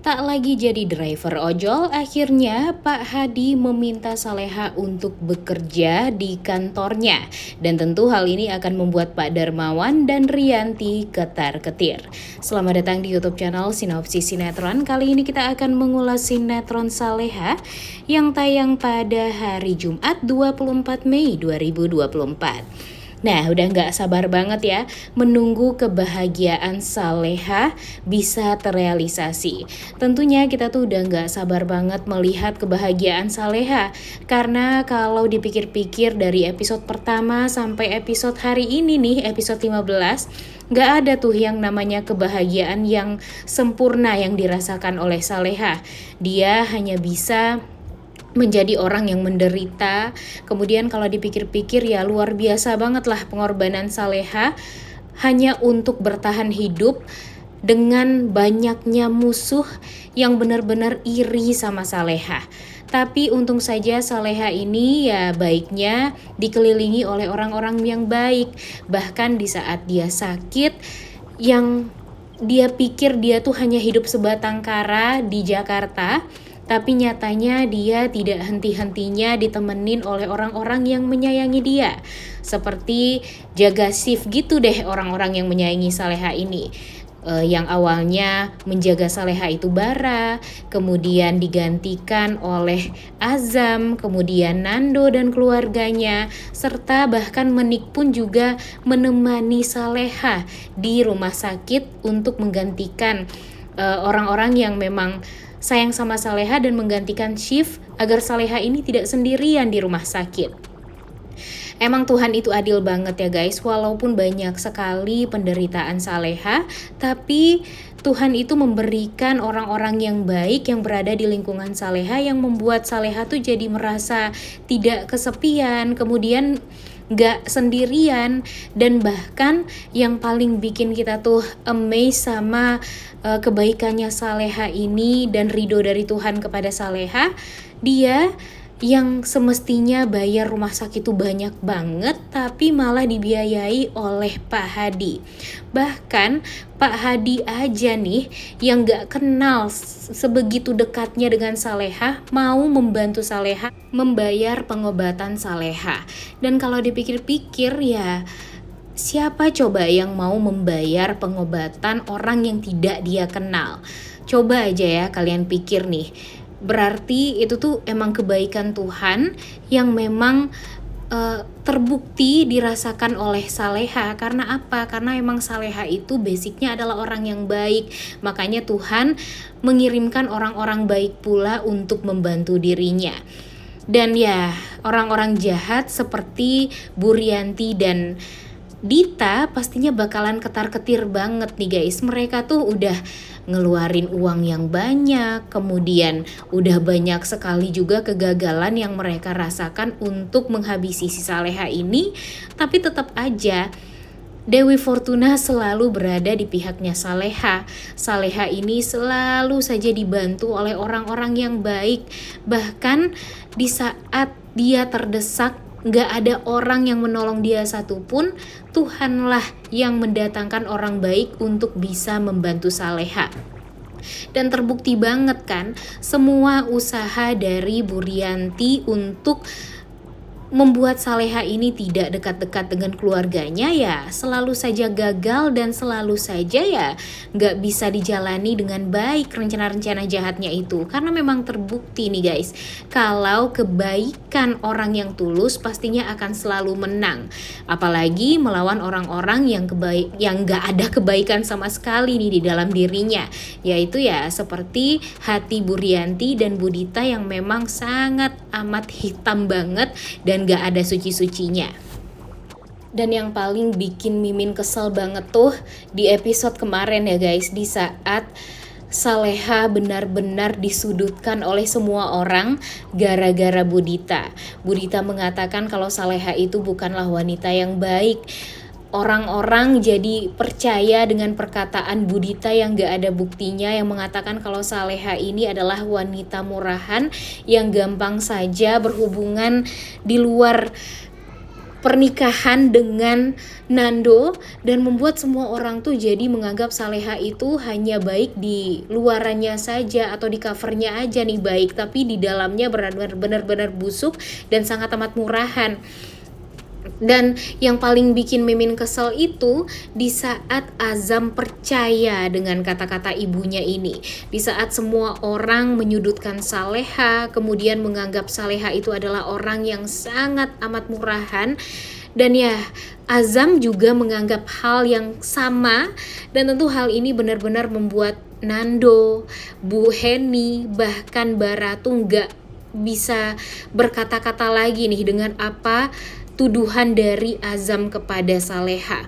Tak lagi jadi driver ojol, akhirnya Pak Hadi meminta Saleha untuk bekerja di kantornya. Dan tentu hal ini akan membuat Pak Darmawan dan Rianti ketar-ketir. Selamat datang di YouTube channel Sinopsis Sinetron. Kali ini kita akan mengulas sinetron Saleha yang tayang pada hari Jumat 24 Mei 2024. Nah, udah nggak sabar banget ya menunggu kebahagiaan Saleha bisa terrealisasi. Tentunya kita tuh udah nggak sabar banget melihat kebahagiaan Saleha. Karena kalau dipikir-pikir dari episode pertama sampai episode hari ini nih, episode 15, nggak ada tuh yang namanya kebahagiaan yang sempurna yang dirasakan oleh Saleha. Dia hanya bisa menjadi orang yang menderita. Kemudian kalau dipikir-pikir ya luar biasa banget lah pengorbanan Saleha hanya untuk bertahan hidup dengan banyaknya musuh yang benar-benar iri sama Saleha. Tapi untung saja Saleha ini ya baiknya dikelilingi oleh orang-orang yang baik. Bahkan di saat dia sakit, yang dia pikir dia tuh hanya hidup sebatang kara di Jakarta, tapi nyatanya dia tidak henti-hentinya ditemenin oleh orang-orang yang menyayangi dia. Seperti jaga shift gitu deh orang-orang yang menyayangi Saleha ini. Yang awalnya menjaga Saleha itu Bara, kemudian digantikan oleh Azam, kemudian Nando dan keluarganya, serta bahkan Menik pun juga menemani Saleha di rumah sakit untuk menggantikan orang-orang yang memang sayang sama Saleha dan menggantikan shift agar Saleha ini tidak sendirian di rumah sakit. Emang Tuhan itu adil banget ya guys, walaupun banyak sekali penderitaan Saleha, tapi Tuhan itu memberikan orang-orang yang baik yang berada di lingkungan Saleha yang membuat Saleha tuh jadi merasa tidak kesepian, kemudian gak sendirian, dan bahkan yang paling bikin kita tuh amazed sama kebaikannya Saleha ini dan ridho dari Tuhan kepada Saleha, dia yang semestinya bayar rumah sakit itu banyak banget tapi malah dibiayai oleh Pak Hadi. Bahkan Pak Hadi aja nih yang gak kenal sebegitu dekatnya dengan Saleha mau membantu Saleha membayar pengobatan Saleha. Dan kalau dipikir-pikir ya, siapa coba yang mau membayar pengobatan orang yang tidak dia kenal? Coba aja ya kalian pikir nih. Berarti itu tuh emang kebaikan Tuhan yang memang terbukti dirasakan oleh Saleha. Karena apa? Karena emang Saleha itu basicnya adalah orang yang baik. Makanya Tuhan mengirimkan orang-orang baik pula untuk membantu dirinya. Dan ya, orang-orang jahat seperti Bu Rianti dan Dita pastinya bakalan ketar-ketir banget nih guys. Mereka tuh udah ngeluarin uang yang banyak, kemudian udah banyak sekali juga kegagalan yang mereka rasakan untuk menghabisi si Saleha ini. Tapi tetap aja Dewi Fortuna selalu berada di pihaknya Saleha. Saleha ini selalu saja dibantu oleh orang-orang yang baik. Bahkan di saat dia terdesak, gak ada orang yang menolong dia satupun, Tuhanlah yang mendatangkan orang baik untuk bisa membantu Saleha. Dan terbukti banget kan semua usaha dari Bu Rianti untuk membuat Saleha ini tidak dekat-dekat dengan keluarganya ya selalu saja gagal dan selalu saja ya gak bisa dijalani dengan baik rencana-rencana jahatnya itu. Karena memang terbukti nih guys, kalau kebaikan orang yang tulus pastinya akan selalu menang. Apalagi melawan orang-orang yang gak ada kebaikan sama sekali nih di dalam dirinya. Yaitu ya seperti hati Bu Rianti dan Bu Dita yang memang sangat amat hitam banget dan gak ada suci-sucinya. Dan yang paling bikin Mimin kesel banget tuh di episode kemarin ya guys, di saat Saleha benar-benar disudutkan oleh semua orang gara-gara Bu Dita. Bu Dita mengatakan kalau Saleha itu bukanlah wanita yang baik. Orang-orang jadi percaya dengan perkataan Bu Dita yang gak ada buktinya, yang mengatakan kalau Saleha ini adalah wanita murahan yang gampang saja berhubungan di luar pernikahan dengan Nando dan membuat semua orang tuh jadi menganggap Saleha itu hanya baik di luarannya saja atau di covernya aja nih baik, tapi di dalamnya benar-benar busuk dan sangat amat murahan. Dan yang paling bikin Mimin kesel itu di saat Azam percaya dengan kata-kata ibunya ini. Di saat semua orang menyudutkan Saleha, kemudian menganggap Saleha itu adalah orang yang sangat amat murahan. Dan ya, Azam juga menganggap hal yang sama, dan tentu hal ini benar-benar membuat Nando, Bu Heni, bahkan Bara tuh nggak bisa berkata-kata lagi nih dengan apa tuduhan dari Azam kepada Saleha.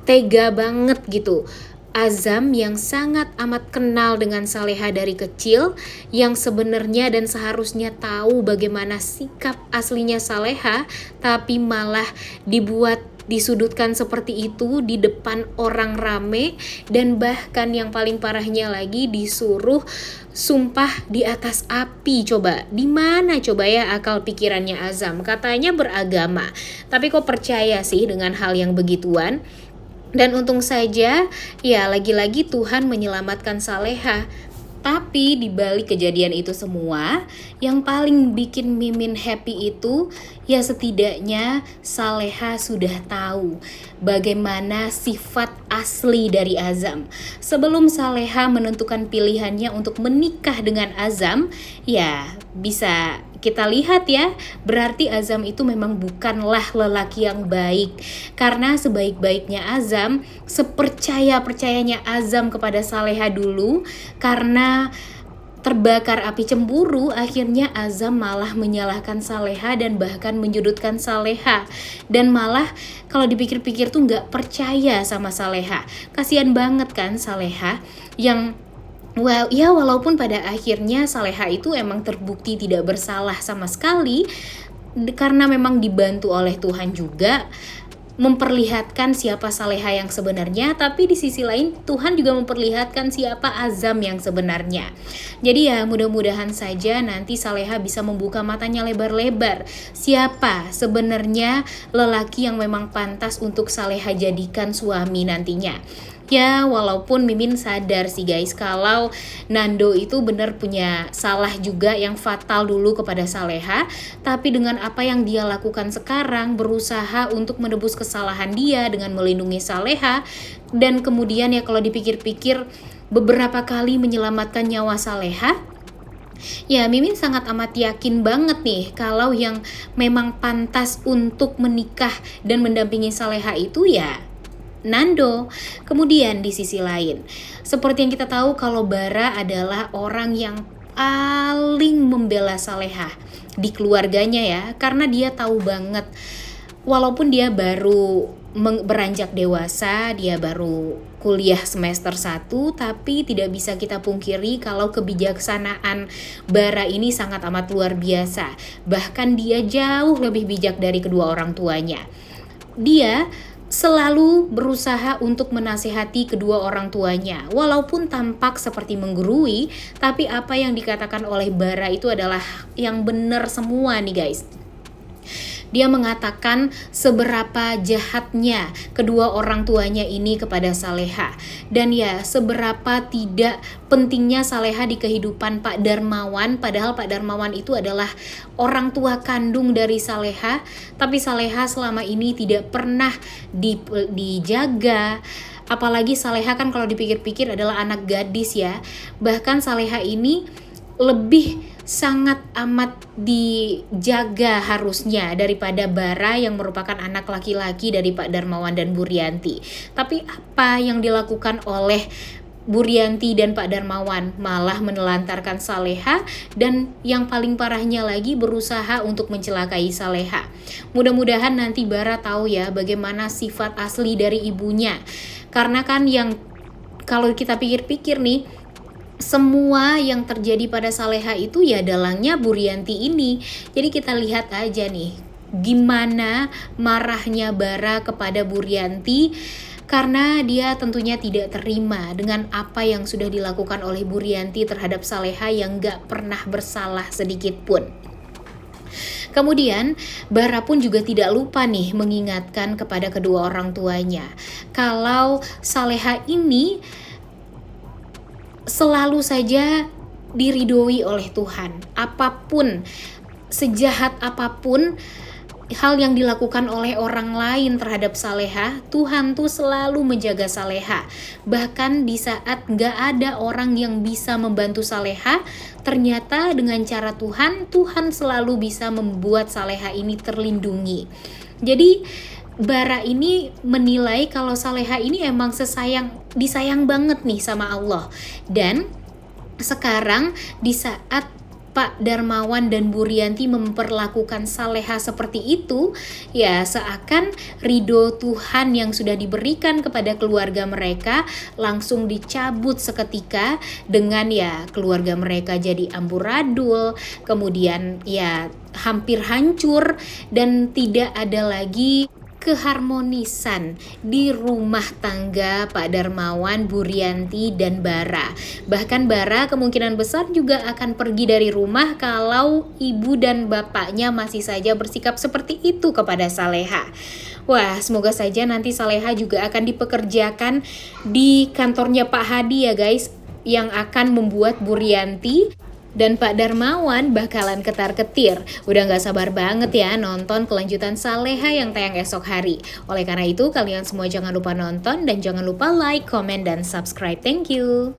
Tega banget gitu. Azam yang sangat amat kenal dengan Saleha dari kecil, yang sebenarnya dan seharusnya tahu bagaimana sikap aslinya Saleha, tapi malah disudutkan seperti itu di depan orang rame, dan bahkan yang paling parahnya lagi disuruh sumpah di atas api. Coba, di mana coba ya akal pikirannya Azam? Katanya beragama, tapi kok percaya sih dengan hal yang begituan? Dan untung saja, ya lagi-lagi Tuhan menyelamatkan Saleha. Tapi di balik kejadian itu semua, yang paling bikin Mimin happy itu ya setidaknya Saleha sudah tahu bagaimana sifat asli dari Azam. Sebelum Saleha menentukan pilihannya untuk menikah dengan Azam, ya bisa kita lihat ya, berarti Azam itu memang bukanlah lelaki yang baik. Karena sebaik-baiknya Azam, sepercaya-percayanya Azam kepada Saleha dulu, karena terbakar api cemburu, akhirnya Azam malah menyalahkan Saleha dan bahkan menyudutkan Saleha. Dan malah kalau dipikir-pikir tuh gak percaya sama Saleha. Kasian banget kan Saleha yang walaupun pada akhirnya Saleha itu emang terbukti tidak bersalah sama sekali, karena memang dibantu oleh Tuhan juga memperlihatkan siapa Saleha yang sebenarnya, tapi di sisi lain Tuhan juga memperlihatkan siapa Azam yang sebenarnya. Jadi ya mudah-mudahan saja nanti Saleha bisa membuka matanya lebar-lebar, siapa sebenarnya lelaki yang memang pantas untuk Saleha jadikan suami nantinya. Ya walaupun Mimin sadar sih guys, kalau Nando itu benar punya salah juga yang fatal dulu kepada Saleha, tapi dengan apa yang dia lakukan sekarang, berusaha untuk menebus kesalahan dia dengan melindungi Saleha, dan kemudian ya kalau dipikir-pikir beberapa kali menyelamatkan nyawa Saleha, ya Mimin sangat amat yakin banget nih kalau yang memang pantas untuk menikah dan mendampingi Saleha itu ya Nando. Kemudian di sisi lain, seperti yang kita tahu kalau Bara adalah orang yang paling membela Saleha di keluarganya ya, karena dia tahu banget walaupun dia baru beranjak dewasa, dia baru kuliah semester 1, tapi tidak bisa kita pungkiri kalau kebijaksanaan Bara ini sangat amat luar biasa. Bahkan dia jauh lebih bijak dari kedua orang tuanya. Dia selalu berusaha untuk menasihati kedua orang tuanya. Walaupun tampak seperti menggurui, tapi apa yang dikatakan oleh Bara itu adalah yang benar semua nih guys. Dia mengatakan seberapa jahatnya kedua orang tuanya ini kepada Saleha. Dan ya seberapa tidak pentingnya Saleha di kehidupan Pak Darmawan. Padahal Pak Darmawan itu adalah orang tua kandung dari Saleha, tapi Saleha selama ini tidak pernah dijaga. Apalagi Saleha kan kalau dipikir-pikir adalah anak gadis ya. Bahkan Saleha ini lebih sangat amat dijaga harusnya daripada Bara yang merupakan anak laki-laki dari Pak Darmawan dan Bu Rianti. Tapi apa yang dilakukan oleh Bu Rianti dan Pak Darmawan? Malah menelantarkan Saleha, dan yang paling parahnya lagi berusaha untuk mencelakai Saleha. Mudah-mudahan nanti Bara tahu ya bagaimana sifat asli dari ibunya. Karena kan yang kalau kita pikir-pikir nih, semua yang terjadi pada Saleha itu ya dalangnya Bu Rianti ini. Jadi kita lihat aja nih gimana marahnya Bara kepada Bu Rianti, karena dia tentunya tidak terima dengan apa yang sudah dilakukan oleh Bu Rianti terhadap Saleha yang gak pernah bersalah sedikit pun. Kemudian, Bara pun juga tidak lupa nih mengingatkan kepada kedua orang tuanya kalau Saleha ini selalu saja diridhoi oleh Tuhan. Apapun, sejahat apapun hal yang dilakukan oleh orang lain terhadap Saleha, Tuhan tuh selalu menjaga Saleha. Bahkan di saat gak ada orang yang bisa membantu Saleha, ternyata dengan cara Tuhan, Tuhan selalu bisa membuat Saleha ini terlindungi. Jadi Bara ini menilai kalau Saleha ini emang disayang banget nih sama Allah. Dan sekarang di saat Pak Darmawan dan Bu Rianti memperlakukan Saleha seperti itu, ya seakan ridho Tuhan yang sudah diberikan kepada keluarga mereka langsung dicabut seketika dengan ya keluarga mereka jadi amburadul, kemudian ya hampir hancur dan tidak ada lagi keharmonisan di rumah tangga Pak Darmawan, Bu Rianti, dan Bara. Bahkan Bara kemungkinan besar juga akan pergi dari rumah kalau ibu dan bapaknya masih saja bersikap seperti itu kepada Saleha. Wah, semoga saja nanti Saleha juga akan dipekerjakan di kantornya Pak Hadi ya guys, yang akan membuat Bu Rianti dan Pak Darmawan bakalan ketar-ketir. Udah gak sabar banget ya nonton kelanjutan Saleha yang tayang esok hari. Oleh karena itu, kalian semua jangan lupa nonton dan jangan lupa like, comment, dan subscribe. Thank you.